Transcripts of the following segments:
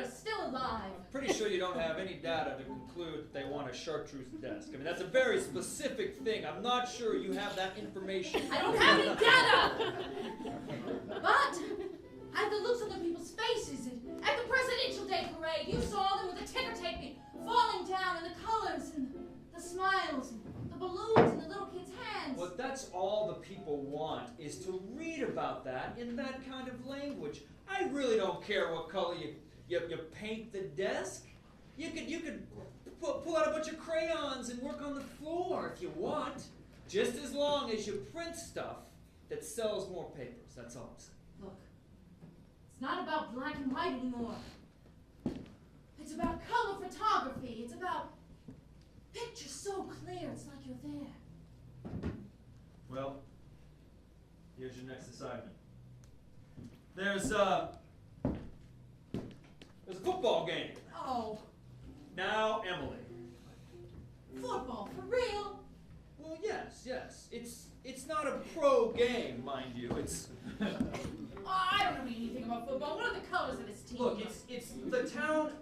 are still alive. I'm pretty sure you don't have any data to conclude that they want a chartreuse desk. I mean, that's a very specific thing. I'm not sure you have that information. I don't have any data! But, at the looks on the people's faces, at the Presidential Day Parade, you saw them with the ticker tape falling down, and the colors, and the smiles, and the balloons in the little kids' hands. Well, that's all the people want, is to read about that in that kind of language. I really don't care what color you paint the desk. You could pull out a bunch of crayons and work on the floor if you want. Just as long as you print stuff that sells more papers, that's all I'm saying. Look, it's not about black and white anymore. It's about color photography. It's about pictures so clear it's like you're there. Well, here's your next assignment. There's a football game. Oh, Now, Emily. football, for real? Well, yes. It's not a pro game, mind you. It's Oh, I don't know anything about football. What are the colors of this team? look, it's the town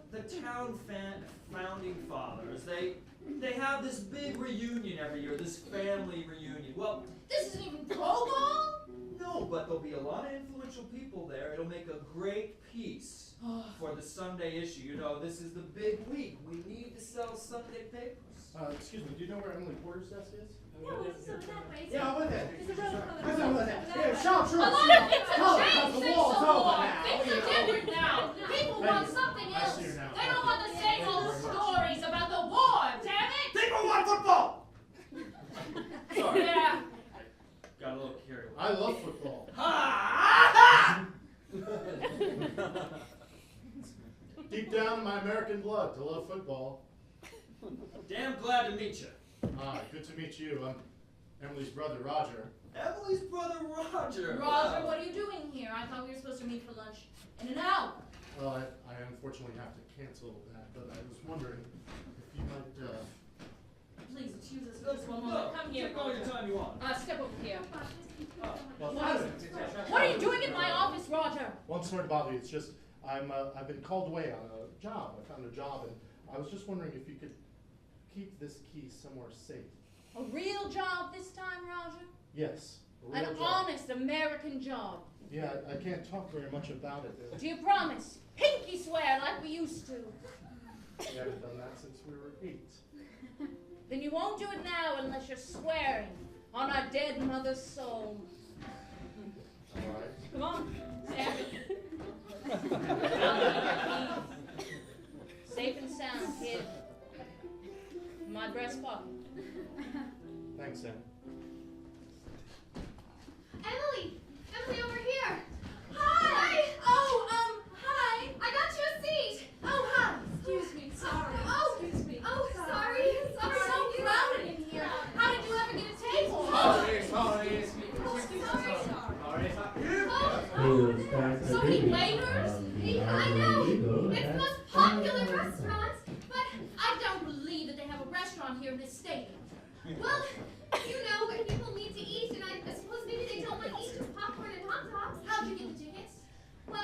founding fathers. They have this big reunion every year, this family reunion. Well, This isn't even pro ball? no, but there'll be a lot of influential people there. It'll make a great piece for the Sunday issue. You know, this is the big week. We need to sell Sunday papers. Excuse me, do you know where Emily Porter's desk is? Yeah, what's up with that, right? Yeah, what that? There's a road color. What's up with that? Yeah, shop, A lot of things have changed the since wall's the open war. now. Things are different now. People Thank want you. something I else. see her now. They don't want the same old stories about the war, damn it! People want football! Sorry, Yeah. got a little carried away. I love football. Ha! Deep down in my American blood to love football. Damn glad to meet you. Hi, good to meet you. I'm Emily's brother, Roger. Emily's brother Roger. Roger, Wow. what are you doing here? I thought we were supposed to meet for lunch in an hour. Well, I unfortunately have to cancel that, but I was wondering if you might, Please excuse us for just one moment. Come here, Take all your Roger. time you want. Step over here. well, What are you doing in my office, Roger? Well, I'm sorry to bother you. It's just I've been called away on a job. I found a job, and I was just wondering if you could keep this key somewhere safe. A real job this time, Roger? Yes, a real An job. honest American job. Yeah, I can't talk very much about it. Do you promise? Pinky swear like we used to. We haven't done that since we were 8. Then you won't do it now unless you're swearing on our dead mother's soul. All right. Come on, Sam. Safe and sound, kid. My breast pocket. Thanks, Sam. Emily! Emily, over here! Hi! Oh, hi! I got you a seat! Oh, hi! Excuse me, sorry. Oh, Excuse me. Oh, sorry. It's so crowded in here. How did you ever get a table? Sorry. So many waiters? I know! It's the most popular restaurant, but I don't believe that they have a restaurant here in this stadium. well, you know, when people need to eat, and I suppose maybe they don't want to eat just popcorn and hot dogs. How'd you get the tickets? Well,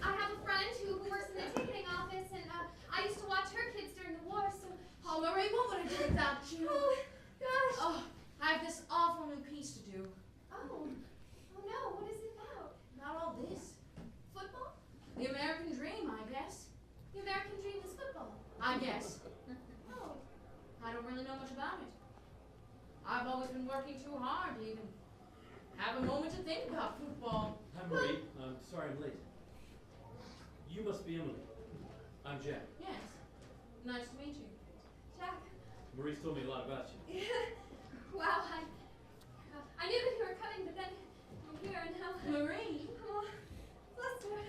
I have a friend who works in the ticketing office, and I used to watch her kids during the war, so... Oh, Marie, what would I do without you? Oh, gosh. Oh, I have this awful new piece to do. Oh no, what is it about? Not all this. Football? The American dream, I guess. The American dream is football. I guess. Oh, I don't really know much about it. I've always been working too hard to even have a moment to think about football. Hi, Marie. I'm sorry I'm late. You must be Emily. I'm Jack. Yes. Nice to meet you. Jack. Marie's told me a lot about you. Wow, I knew that you were coming, but then I'm here and now. Marie? Oh, Lester.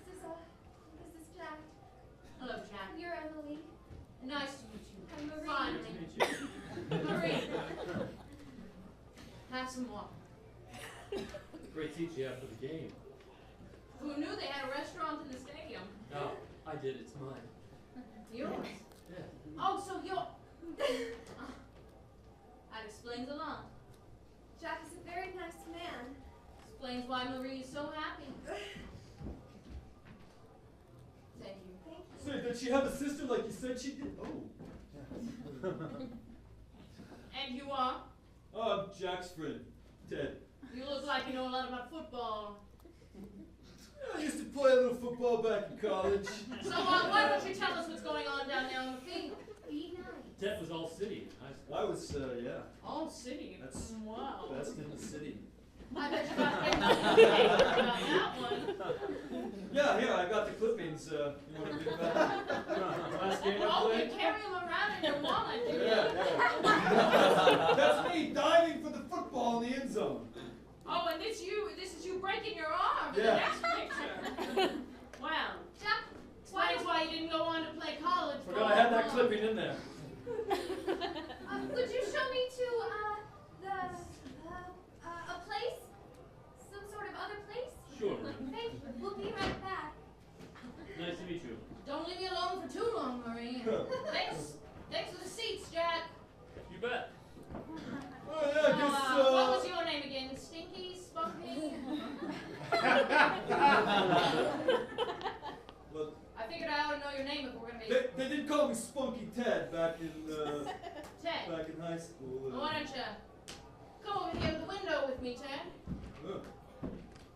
This is Jack. Hello, Jack. You're Emily. Nice to meet you. I'm Marie. Finally. Nice to meet you. Marie. Have some more. Great seats you have for the game. Who knew they had a restaurant in the stadium? No, I did. It's mine. Yours? Yeah. Oh, so you're... That explains a lot. Jack is a very nice man. Explains why Marie is so happy. Thank you. Did she have a sister like you said she did? Oh. And you are? Oh, I'm Jack's friend, Ted. You look like you know a lot about football. I used to play a little football back in college. So why don't you tell us what's going on down there on the field? Be nice. Ted was all city in high school. I was, yeah, All city. That's Wow. best in the city. I bet you got everything about that one. Yeah, here, I got the clippings. You want to read about that? Last game I Oh, you played? carry them around in your wallet, do you? Yeah. That's me diving for the football in the end zone. Oh, and this is you breaking your arm in Yeah. the next picture. Wow. Jack, Explains why you didn't go on to play college. Forgot I had that clipping in there. would you show me to a place? Some sort of other place? Sure. Thank you. We'll be right back. Nice to meet you. Don't leave me alone for too long, Marie. Thanks for the seats, Jack. You bet. Oh, yeah, I guess, What was your name again? Stinky? Spunky? Look, I figured I ought to know your name if we're gonna be they did call me Spunky Ted back in Ted. back in high school. Well, why don't you come over here to the window with me, Ted?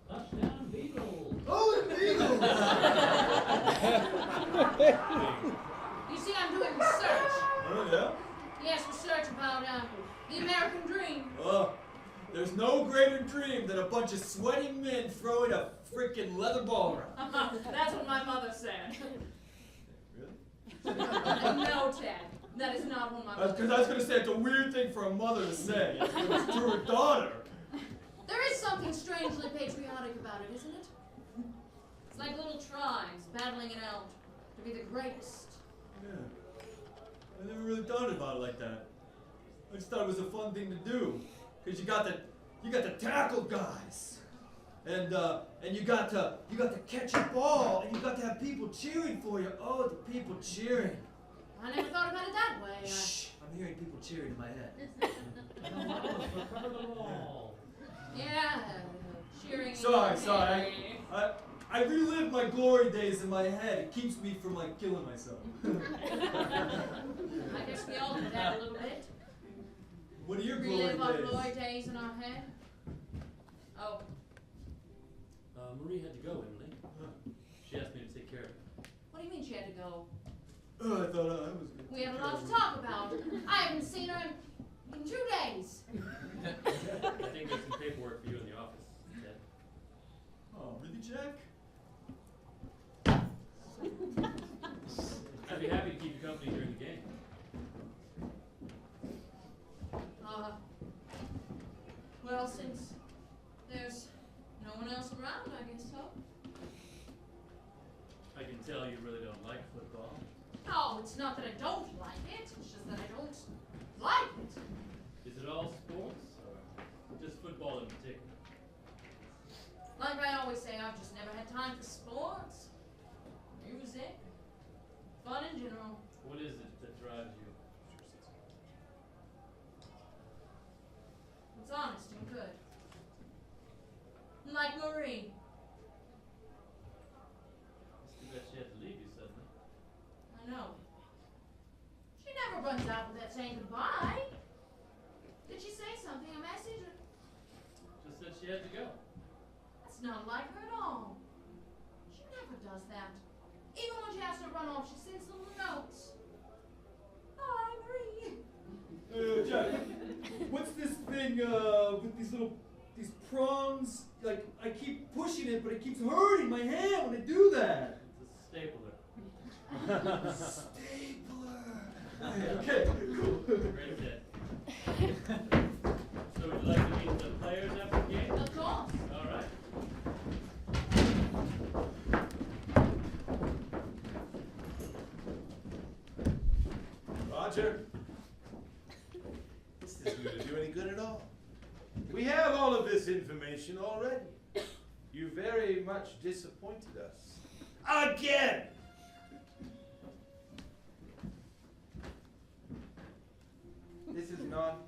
Touchdown, Beagles. Oh, the Eagles! You see, I'm doing research. Oh, yeah? Yes, research about the American dream. There's no greater dream than a bunch of sweating men throwing a freaking leather ball around. That's what my mother said. Really? No, Ted. That is not what my mother Because I was going to say, it's a weird thing for a mother to say. It's to her daughter. There is something strangely patriotic about it, isn't it? It's like little tribes battling it out to be the greatest. Yeah. I never really thought about it like that. I just thought it was a fun thing to do. Because you got to tackle guys. And you got to catch a ball, and you got to have people cheering for you. Oh, the people cheering. I never thought about it that way. Shh, I'm hearing people cheering in my head. Recover the ball. Yeah, cheering. Sorry. I relive my glory days in my head. It keeps me from like killing myself. I guess we all do that a little bit. What are your glory Relive our days? glory days in our head. Oh, Marie had to go, Emily. She asked me to take care of it. what do you mean she had to go? Oh, I thought I was good. We have a lot to talk about. I haven't seen her in 2 days. I think there's some paperwork for you in the office, Ted. Oh, really, Jack? I'd be happy to keep you company during the game. Well, since there's no one else around, I guess so. I can tell you really don't like football. No, it's not that I don't like it, it's just that I don't like it. Is it all sports, or just football in particular? Like I always say, I've just never had time for sports, music, fun in general. What is it that drives you? It's honest and good. Like Marie. It's too bad she had to leave you suddenly. I know. She never runs out without saying goodbye. Did she say something, a message? Just said she had to go. That's not like her at all. She never does that. Even when she has to run off, she sends little notes. Bye, Marie. Jack, what's this thing with these prongs? Like, I keep pushing it, but it keeps hurting my hand when I do that. It's a stapler. Stapler. Okay, cool. Great, Ted. So would you like to meet the players after the game? Of course. All right. Roger. This isn't going to do any good at all. We have all of this information already. You very much disappointed us. Again! This is not